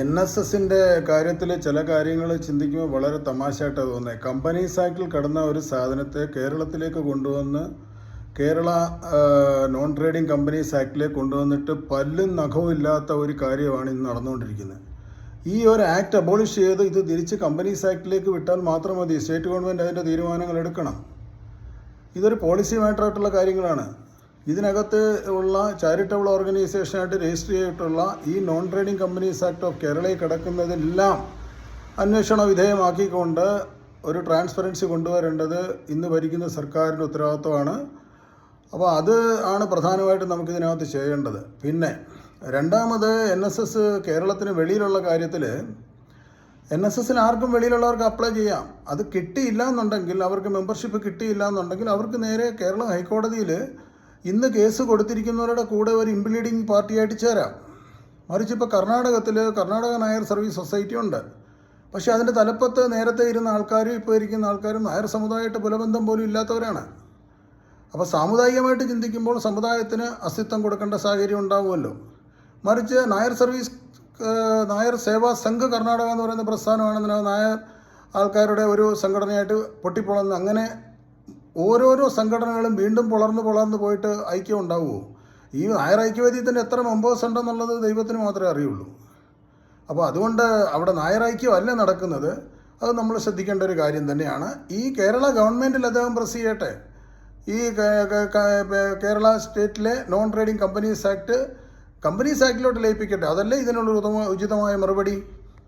NSSൻ്റെ കാര്യത്തിൽ ചില കാര്യങ്ങൾ ചിന്തിക്കുമ്പോൾ വളരെ തമാശയായിട്ടാണ് തോന്നുന്നത്. കമ്പനീസ് ആക്ടിൽ കടന്ന ഒരു സാധനത്തെ കേരളത്തിലേക്ക് കൊണ്ടുവന്ന് കേരള നോൺ ട്രേഡിംഗ് കമ്പനീസ് ആക്ടിലേക്ക് കൊണ്ടുവന്നിട്ട് പല്ലും നഖവും ഇല്ലാത്ത ഒരു കാര്യമാണ് ഇന്ന് നടന്നുകൊണ്ടിരിക്കുന്നത്. ഈ ഒരു ആക്ട് അബോളിഷ് ചെയ്ത് ഇത് തിരിച്ച് കമ്പനീസ് ആക്ടിലേക്ക് വിട്ടാൽ മാത്രം മതി. സ്റ്റേറ്റ് ഗവൺമെൻറ് അതിൻ്റെ തീരുമാനങ്ങൾ എടുക്കണം. ഇതൊരു പോളിസി മാറ്ററായിട്ടുള്ള കാര്യങ്ങളാണ്. ഇതിനകത്ത് ഉള്ള ചാരിറ്റബിൾ ഓർഗനൈസേഷനായിട്ട് രജിസ്റ്റർ ചെയ്തിട്ടുള്ള ഈ non trading companies act of കേരളയിൽ കിടക്കുന്നതെല്ലാം അന്വേഷണ വിധേയമാക്കിക്കൊണ്ട് ഒരു ട്രാൻസ്പെറൻസി കൊണ്ടുവരേണ്ടത് ഇന്ന് ഭരിക്കുന്ന സർക്കാരിൻ്റെ ഉത്തരവാദിത്വമാണ്. അപ്പോൾ അത് ആണ് പ്രധാനമായിട്ടും നമുക്കിതിനകത്ത് ചെയ്യേണ്ടത്. പിന്നെ രണ്ടാമത് NSS കേരളത്തിന് വെളിയിലുള്ള കാര്യത്തിൽ NSSൽ ആർക്കും വെളിയിലുള്ളവർക്ക് അപ്ലൈ ചെയ്യാം. അത് കിട്ടിയില്ല എന്നുണ്ടെങ്കിൽ, അവർക്ക് മെമ്പർഷിപ്പ് കിട്ടിയില്ല എന്നുണ്ടെങ്കിൽ അവർക്ക് നേരെ കേരള ഹൈക്കോടതിയിൽ ഇന്ന് കേസ് കൊടുത്തിരിക്കുന്നവരുടെ കൂടെ ഒരു ഇംപ്ലീഡിങ് പാർട്ടിയായിട്ട് ചേരാം. മറിച്ച് ഇപ്പോൾ കർണാടക നായർ സർവീസ് സൊസൈറ്റി ഉണ്ട്. പക്ഷേ അതിൻ്റെ തലപ്പത്ത് നേരത്തെ ഇരുന്ന ആൾക്കാരും ഇപ്പോൾ ഇരിക്കുന്ന ആൾക്കാരും നായർ സമുദായമായിട്ട് പുലബന്ധം പോലും ഇല്ലാത്തവരാണ്. അപ്പോൾ സാമുദായികമായിട്ട് ചിന്തിക്കുമ്പോൾ സമുദായത്തിന് അസ്തിത്വം കൊടുക്കേണ്ട സാഹചര്യം ഉണ്ടാവുമല്ലോ. മറിച്ച് നായർ സേവാ സംഘ് കർണാടക എന്ന് പറയുന്ന പ്രസ്ഥാനമാണെന്ന് നായർ ആൾക്കാരുടെ ഒരു സംഘടനയായിട്ട് പൊട്ടിപ്പൊളന്ന് അങ്ങനെ ഓരോരോ സംഘടനകളും വീണ്ടും പൊളർന്ന് പോയിട്ട് ഐക്യം ഉണ്ടാവുമോ? ഈ നായർ ഐക്യവേദിയത്തിൻ്റെ എത്ര മെമ്പേഴ്സ് ഉണ്ടെന്നുള്ളത് ദൈവത്തിന് മാത്രമേ അറിയുള്ളൂ. അപ്പോൾ അതുകൊണ്ട് അവിടെ നായർ ഐക്യമല്ല നടക്കുന്നത്. അത് നമ്മൾ ശ്രദ്ധിക്കേണ്ട ഒരു കാര്യം തന്നെയാണ്. ഈ കേരള ഗവൺമെൻറ്റിൽ അദ്ദേഹം പ്രസ് ചെയ്യട്ടെ. ഈ കേരള സ്റ്റേറ്റിലെ നോൺ ട്രേഡിംഗ് കമ്പനീസ് ആക്ടിലോട്ട് ലയിപ്പിക്കട്ടെ. അതല്ലേ ഇതിനുള്ള ഉചിതമായ മറുപടി.